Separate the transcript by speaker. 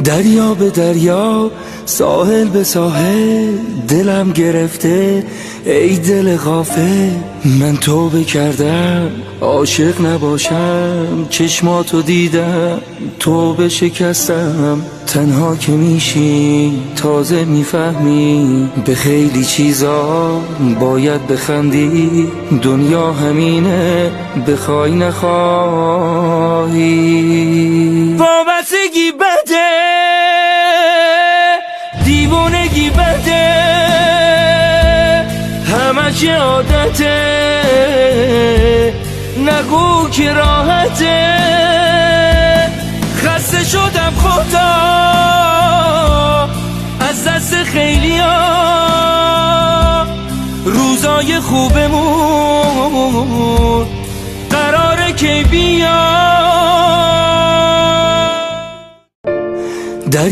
Speaker 1: دریا به دریا، ساحل به ساحل، دلم گرفته ای دل غافل. من توبه کردم عاشق نباشم، چشماتو دیدم توبه شکستم. تنها که میشی تازه میفهمی به خیلی چیزا باید بخندی. دنیا همینه بخوای نخواهی. وابستگی بده، دیوونگی بده، همش عادته، نگو که راحته. خسته شدم خدا از دست خیلیا، روزای خوبمون قراره که بیاد.